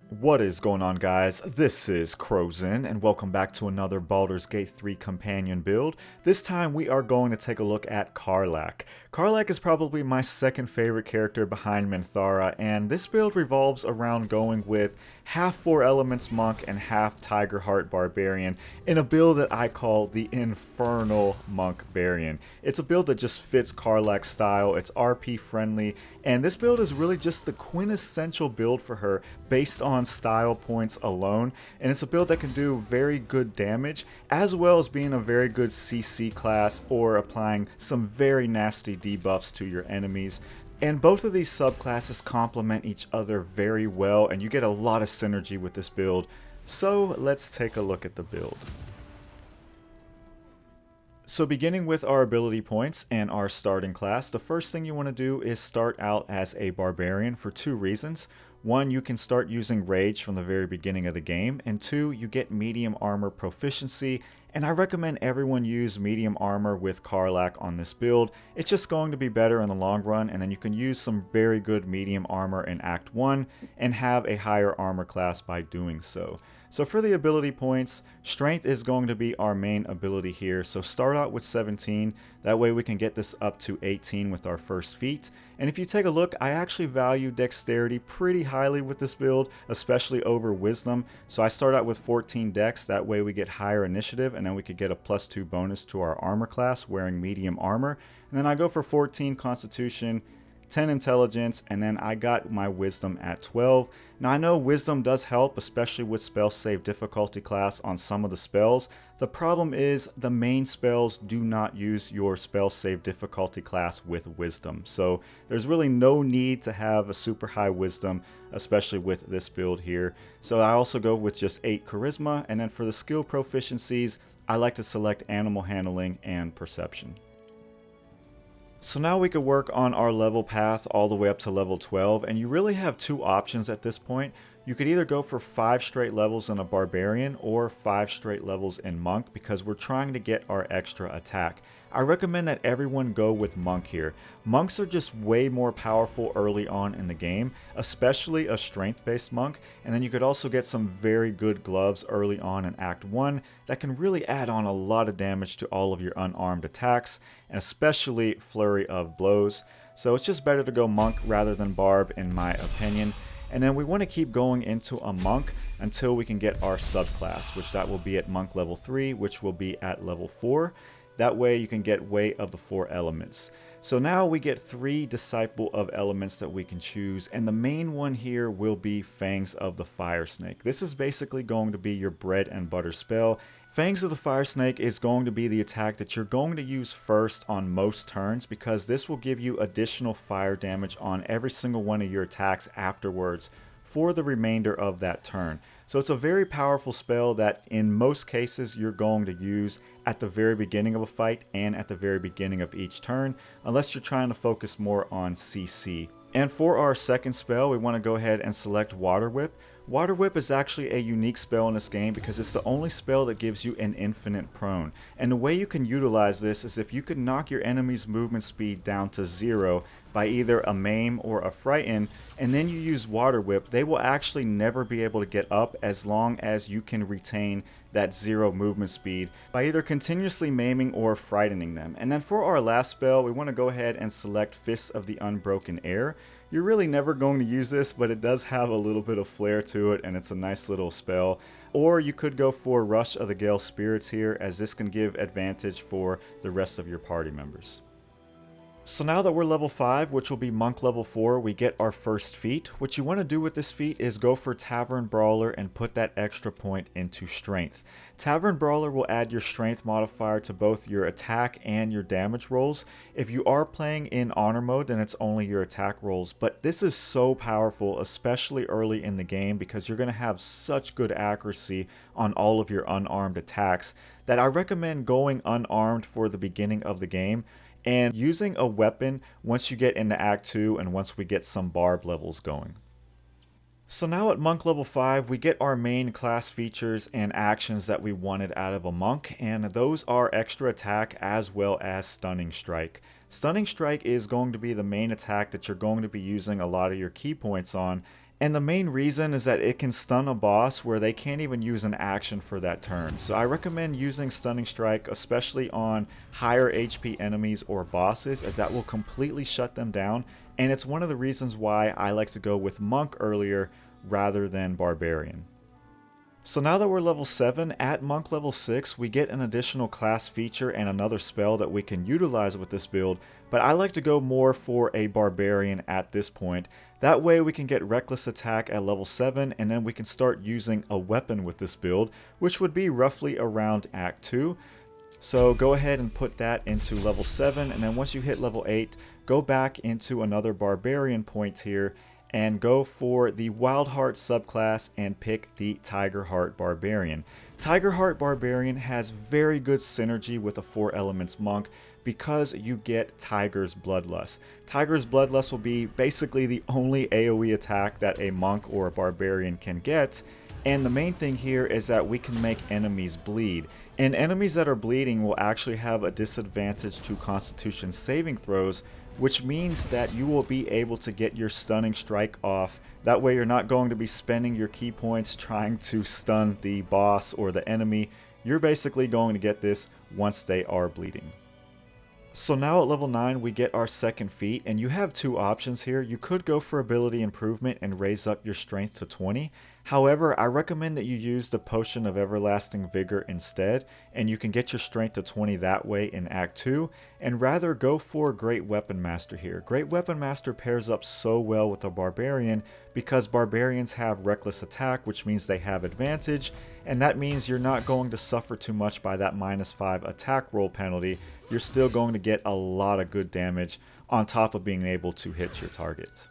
What is going on, guys? This is Crowzen, and welcome back to another Baldur's Gate 3 companion build. This time we are going to take a look at KARLACH. KARLACH is probably my second favorite character behind Minthara, and this build revolves around going with half 4 elements monk and half Tiger Heart Barbarian in a build that I call the Infernal MONKBARIAN. It's a build that just fits KARLACH's style, it's RP friendly, and this build is really just the quintessential build for her based on style points alone, and it's a build that can do very good damage as well as being a very good CC class or applying some very nasty debuffs to your enemies. And both of these subclasses complement each other very well, and you get a lot of synergy with this build. So let's take a look at the build. So beginning with our ability points and our starting class, the first thing you want to do is start out as a barbarian for two reasons. One, you can start using rage from the very beginning of the game, and two, you get medium armor proficiency, and I recommend everyone use medium armor with KARLACH on this build. It's just going to be better in the long run, and then you can use some very good medium armor in Act 1 and have a higher armor class by doing so. So for the ability points, strength is going to be our main ability here, so start out with 17, that way we can get this up to 18 with our first feat. And if you take a look, I actually value dexterity pretty highly with this build, especially over wisdom, so I start out with 14 dex, that way we get higher initiative, and then we could get a +2 bonus to our armor class wearing medium armor. And then I go for 14 constitution, 10 intelligence, and then I got my wisdom at 12. Now I know wisdom does help, especially with spell save difficulty class on some of the spells. The problem is the main spells do not use your spell save difficulty class with wisdom. So there's really no need to have a super high wisdom, especially with this build here. So I also go with just 8 charisma, and then for the skill proficiencies, I like to select animal handling and perception. So now we could work on our level path all the way up to level 12, and you really have two options at this point. You could either go for 5 straight levels in a barbarian or 5 straight levels in monk because we're trying to get our extra attack. I recommend that everyone go with monk here. Monks are just way more powerful early on in the game, especially a strength based monk, and then you could also get some very good gloves early on in Act 1 that can really add on a lot of damage to all of your unarmed attacks, and especially flurry of blows. So it's just better to go monk rather than barb in my opinion. And then we want to keep going into a monk until we can get our subclass, which that will be at monk level 3, which will be at level 4. That way you can get way of the 4 elements. So now we get 3 disciple of elements that we can choose, and the main one here will be Fangs of the Fire Snake. This is basically going to be your bread and butter spell. Fangs of the Fire Snake is going to be the attack that you're going to use first on most turns because this will give you additional fire damage on every single one of your attacks afterwards for the remainder of that turn. So it's a very powerful spell that in most cases you're going to use at the very beginning of a fight and at the very beginning of each turn, unless you're trying to focus more on CC. And for our second spell, we want to go ahead and select Water Whip. Water Whip is actually a unique spell in this game because it's the only spell that gives you an infinite prone. And the way you can utilize this is if you can knock your enemy's movement speed down to 0 by either a maim or a frighten, and then you use Water Whip, they will actually never be able to get up as long as you can retain that 0 movement speed by either continuously maiming or frightening them. And then for our last spell, we want to go ahead and select Fists of the Unbroken Air. You're really never going to use this, but it does have a little bit of flair to it, and it's a nice little spell. Or you could go for Rush of the Gale Spirits here, as this can give advantage for the rest of your party members. So now that we're level 5, which will be monk level 4, we get our first feat. What you want to do with this feat is go for Tavern Brawler and put that extra point into strength. Tavern Brawler will add your strength modifier to both your attack and your damage rolls. If you are playing in honor mode, then it's only your attack rolls, but this is so powerful, especially early in the game, because you're going to have such good accuracy on all of your unarmed attacks that I recommend going unarmed for the beginning of the game and using a weapon once you get into Act 2 and once we get some barb levels going. So now at monk level 5, we get our main class features and actions that we wanted out of a monk, and those are extra attack as well as stunning strike. Stunning strike is going to be the main attack that you're going to be using a lot of your key points on, And the main reason is that it can stun a boss where they can't even use an action for that turn. So I recommend using Stunning Strike, especially on higher HP enemies or bosses, as that will completely shut them down. And it's one of the reasons why I like to go with Monk earlier rather than Barbarian. So now that we're level 7, at Monk level 6, we get an additional class feature and another spell that we can utilize with this build, but I like to go more for a Barbarian at this point. That way we can get Reckless Attack at level 7, and then we can start using a weapon with this build, which would be roughly around Act 2. So go ahead and put that into level 7, and then once you hit level 8, go back into another Barbarian point here, and go for the Wild Heart subclass and pick the Tiger Heart Barbarian. Tiger Heart Barbarian has very good synergy with the 4 Elements Monk because you get Tiger's Bloodlust. Tiger's Bloodlust will be basically the only AoE attack that a Monk or a Barbarian can get, and the main thing here is that we can make enemies bleed. And enemies that are bleeding will actually have a disadvantage to Constitution saving throws, which means that you will be able to get your Stunning Strike off. That way you're not going to be spending your key points trying to stun the boss or the enemy. You're basically going to get this once they are bleeding. So now at level 9 we get our second feat, and you have two options here. You could go for ability improvement and raise up your strength to 20. However, I recommend that you use the Potion of Everlasting Vigor instead, and you can get your strength to 20 that way in Act 2, and rather go for Great Weapon Master here. Great Weapon Master pairs up so well with a Barbarian because Barbarians have Reckless Attack, which means they have advantage, and that means you're not going to suffer too much by that -5 attack roll penalty. You're still going to get a lot of good damage on top of being able to hit your target.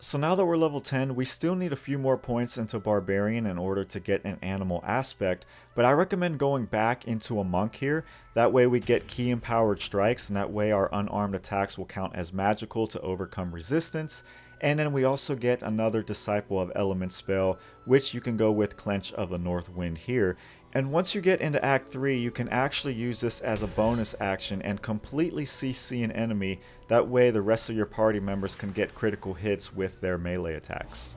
So now that we're level 10, we still need a few more points into Barbarian in order to get an animal aspect, but I recommend going back into a monk here. That way we get key empowered strikes, and that way our unarmed attacks will count as magical to overcome resistance. And then we also get another Disciple of Elements spell, which you can go with Clench of the North Wind here. And once you get into Act 3, you can actually use this as a bonus action and completely CC an enemy. That way the rest of your party members can get critical hits with their melee attacks.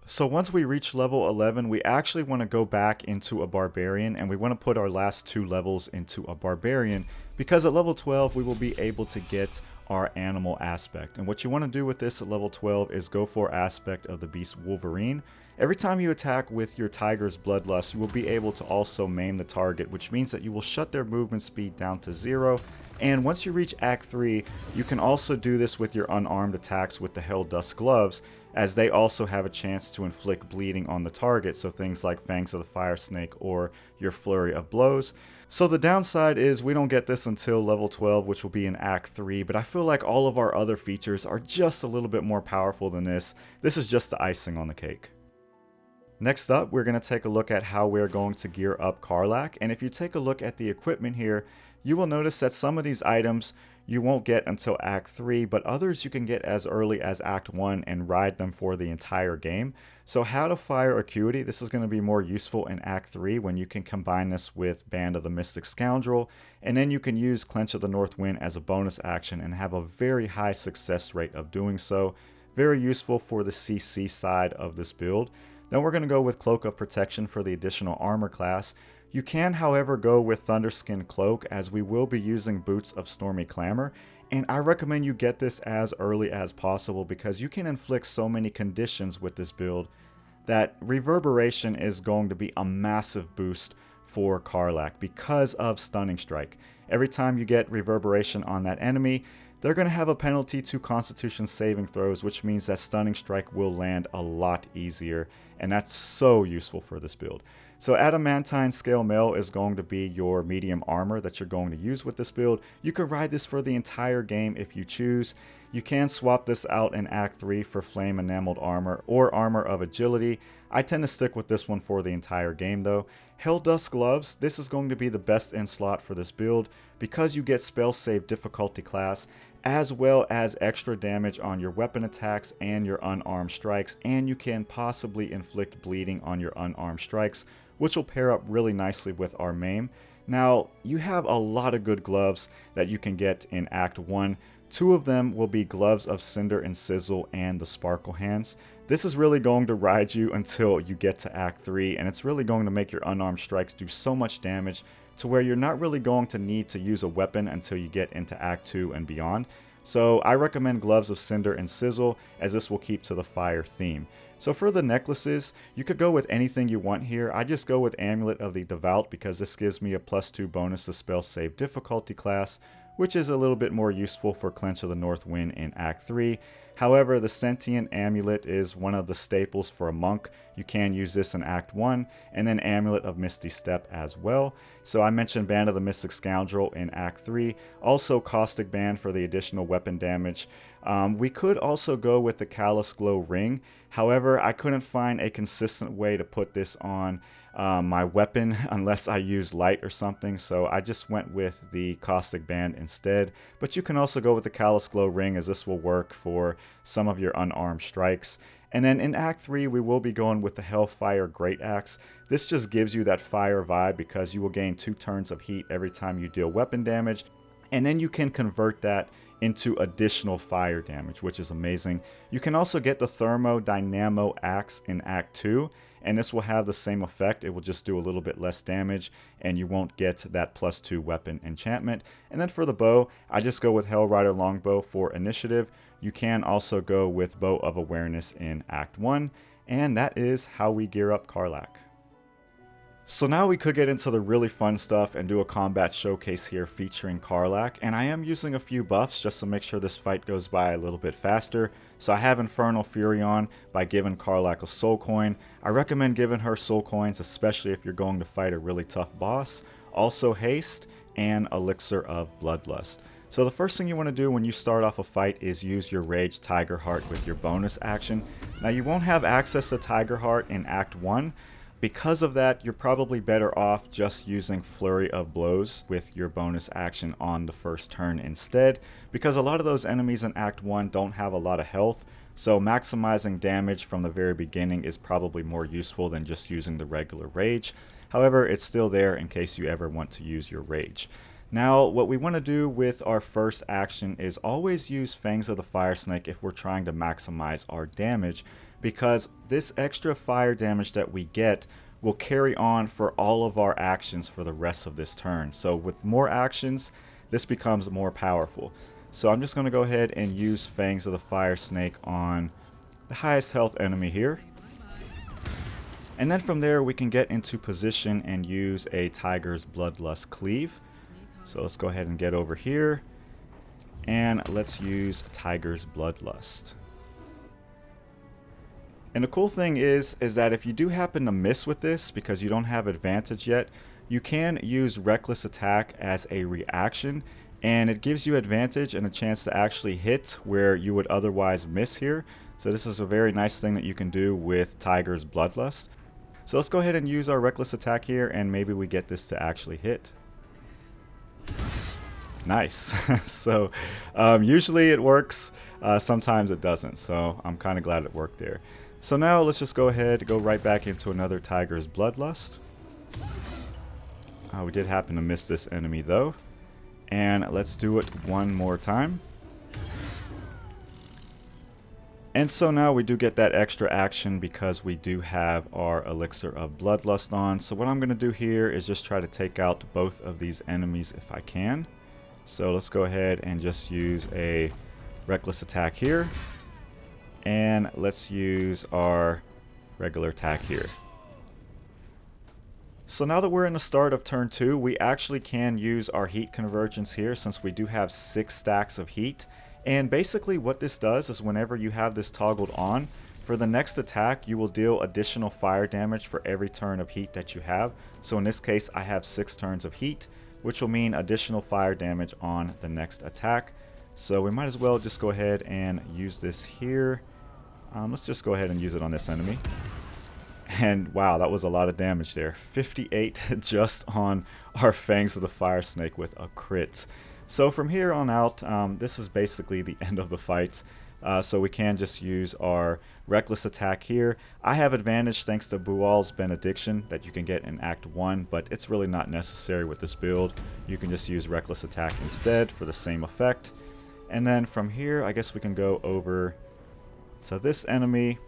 So once we reach level 11, we actually want to go back into a Barbarian, and we want to put our last 2 levels into a Barbarian, because at level 12 we will be able to get our animal aspect. And what you want to do with this at level 12 is go for aspect of the Beast Wolverine. Every time you attack with your Tiger's Bloodlust, you will be able to also maim the target, which means that you will shut their movement speed down to 0. And once you reach Act 3, you can also do this with your unarmed attacks with the Hell Dust Gloves, as they also have a chance to inflict bleeding on the target, so things like Fangs of the Fire Snake or your Flurry of Blows. So the downside is we don't get this until level 12, which will be in Act 3, but I feel like all of our other features are just a little bit more powerful than this. This is just the icing on the cake. Next up, we're going to take a look at how we're going to gear up KARLACH, and if you take a look at the equipment here, you will notice that some of these items you won't get until Act 3, but others you can get as early as Act 1 and ride them for the entire game. So how to fire Acuity, this is going to be more useful in Act 3 when you can combine this with Band of the Mystic Scoundrel, and then you can use Clench of the North Wind as a bonus action and have a very high success rate of doing so. Very useful for the CC side of this build. Then we're going to go with Cloak of Protection for the additional armor class. You can, however, go with Thunderskin Cloak, as we will be using Boots of Stormy Clamor, and I recommend you get this as early as possible because you can inflict so many conditions with this build that Reverberation is going to be a massive boost for KARLACH because of Stunning Strike. Every time you get Reverberation on that enemy, they're going to have a penalty to Constitution saving throws, which means that Stunning Strike will land a lot easier, and that's so useful for this build. So Adamantine Scale Mail is going to be your medium armor that you're going to use with this build. You can ride this for the entire game if you choose. You can swap this out in Act 3 for Flame Enameled Armor or Armor of Agility. I tend to stick with this one for the entire game though. Hell Dust Gloves, this is going to be the best in slot for this build because you get Spell Save Difficulty class, as well as extra damage on your weapon attacks and your unarmed strikes, and you can possibly inflict bleeding on your unarmed strikes, which will pair up really nicely with our maim. Now, you have a lot of good gloves that you can get in Act 1. Two of them will be Gloves of Cinder and Sizzle and the Sparkle Hands. This is really going to ride you until you get to Act 3, and it's really going to make your unarmed strikes do so much damage to where you're not really going to need to use a weapon until you get into Act 2 and beyond. So I recommend Gloves of Cinder and Sizzle, as this will keep to the fire theme. So for the necklaces, you could go with anything you want here. I just go with Amulet of the Devout because this gives me a +2 bonus to spell save difficulty class, which is a little bit more useful for Clench of the North Wind in Act 3. However, the Sentient Amulet is one of the staples for a monk. You can use this in Act 1, and then Amulet of Misty Step as well. So I mentioned Band of the Mystic Scoundrel in Act 3. Also Caustic Band for the additional weapon damage. We could also go with the Callous Glow Ring. However, I couldn't find a consistent way to put this on my weapon unless I use light or something, so I just went with the Caustic Band instead. But you can also go with the Callous Glow Ring, as this will work for some of your unarmed strikes. And then in Act 3 we will be going with the Hellfire Great Axe. This just gives you that fire vibe because you will gain 2 turns of heat every time you deal weapon damage, and then you can convert that into additional fire damage, which is amazing. You can also get the Thermodynamo Axe in Act 2, and this will have the same effect. It will just do a little bit less damage, and you won't get that +2 weapon enchantment. And then for the bow, I just go with Hellrider Longbow for initiative. You can also go with Bow of Awareness in Act 1, and that is how we gear up KARLACH. So now we could get into the really fun stuff and do a combat showcase here featuring KARLACH, and I am using a few buffs just to make sure this fight goes by a little bit faster. So I have Infernal Fury on by giving KARLACH a soul coin. I recommend giving her soul coins, especially if you're going to fight a really tough boss. Also Haste and Elixir of Bloodlust. So the first thing you want to do when you start off a fight is use your Rage Tiger Heart with your bonus action. Now you won't have access to Tiger Heart in Act 1. Because of that, you're probably better off just using Flurry of Blows with your bonus action on the first turn instead, because a lot of those enemies in Act 1 don't have a lot of health, so maximizing damage from the very beginning is probably more useful than just using the regular Rage. However, it's still there in case you ever want to use your Rage. Now, what we want to do with our first action is always use Fangs of the Fire Snake if we're trying to maximize our damage, because this extra fire damage that we get will carry on for all of our actions for the rest of this turn. So with more actions, this becomes more powerful. So I'm just going to go ahead and use Fangs of the Fire Snake on the highest health enemy here. And then from there we can get into position and use a Tiger's Bloodlust Cleave. So let's go ahead and get over here, and let's use Tiger's Bloodlust. And the cool thing is that if you do happen to miss with this because you don't have advantage yet, you can use Reckless Attack as a reaction, and it gives you advantage and a chance to actually hit where you would otherwise miss here. So this is a very nice thing that you can do with Tiger's Bloodlust. So let's go ahead and use our Reckless Attack here, and maybe we get this to actually hit. Nice. So usually it works, sometimes it doesn't, so I'm kind of glad it worked there. So now let's just go ahead and go right back into another Tiger's Bloodlust. We did happen to miss this enemy though, and let's do it one more time. And so now we do get that extra action because we do have our Elixir of Bloodlust on. So what I'm going to do here is just try to take out both of these enemies if I can. So let's go ahead and just use a Reckless Attack here. And let's use our regular attack here. So now that we're in the start of turn 2, we actually can use our heat convergence here since we do have 6 stacks of heat. And basically what this does is whenever you have this toggled on, for the next attack you will deal additional fire damage for every turn of heat that you have. So in this case I have 6 turns of heat, which will mean additional fire damage on the next attack. So we might as well just go ahead and use this here. Let's just go ahead and use it on this enemy. And wow, that was a lot of damage there. 58 just on our Fangs of the Fire Snake with a crit. So from here on out, this is basically the end of the fight. So we can just use our Reckless Attack here. I have advantage thanks to Bual's Benediction that you can get in Act 1, but it's really not necessary with this build. You can just use Reckless Attack instead for the same effect. And then from here, I guess we can go over to this enemy,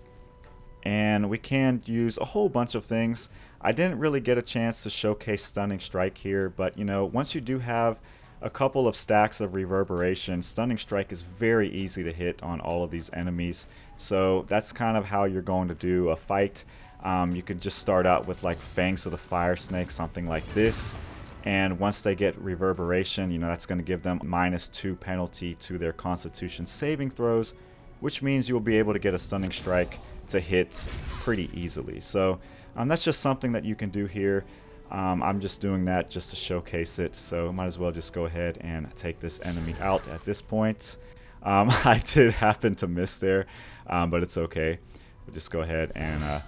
and we can use a whole bunch of things. I didn't really get a chance to showcase Stunning Strike here, but you know, once you do have a couple of stacks of reverberation, Stunning Strike is very easy to hit on all of these enemies. So that's kind of how you're going to do a fight. You can just start out with like Fangs of the Fire Snake, something like this. And once they get reverberation, you know, that's going to give them -2 penalty to their Constitution saving throws, which means you'll be able to get a Stunning Strike to hit pretty easily. So that's just something that you can do here. I'm just doing that just to showcase it, so might as well just go ahead and take this enemy out at this point. I did happen to miss there, but it's okay. We'll just go ahead and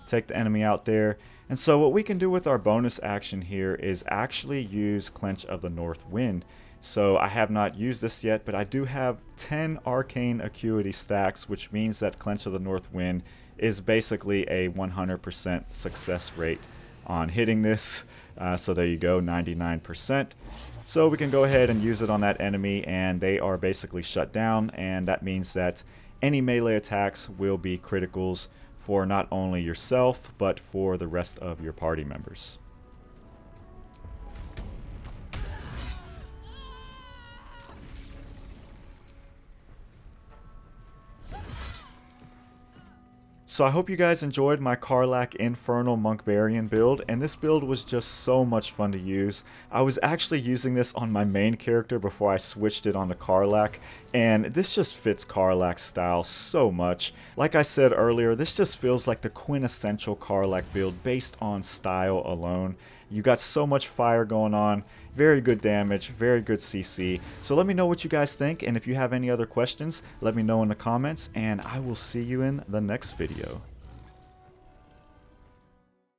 take the enemy out there. And so what we can do with our bonus action here is actually use Clench of the North Wind. So I have not used this yet, but I do have 10 Arcane Acuity stacks, which means that Clench of the North Wind is basically a 100% success rate on hitting this. So there you go, 99%. So we can go ahead and use it on that enemy, and they are basically shut down, and that means that any melee attacks will be criticals for not only yourself, but for the rest of your party members. So I hope you guys enjoyed my KARLACH Infernal MONKBARIAN build, and this build was just so much fun to use. I was actually using this on my main character before I switched it onto KARLACH, and this just fits KARLACH's style so much. Like I said earlier, this just feels like the quintessential KARLACH build based on style alone. You got so much fire going on, very good damage, very good CC. So let me know what you guys think, and if you have any other questions, let me know in the comments, and I will see you in the next video.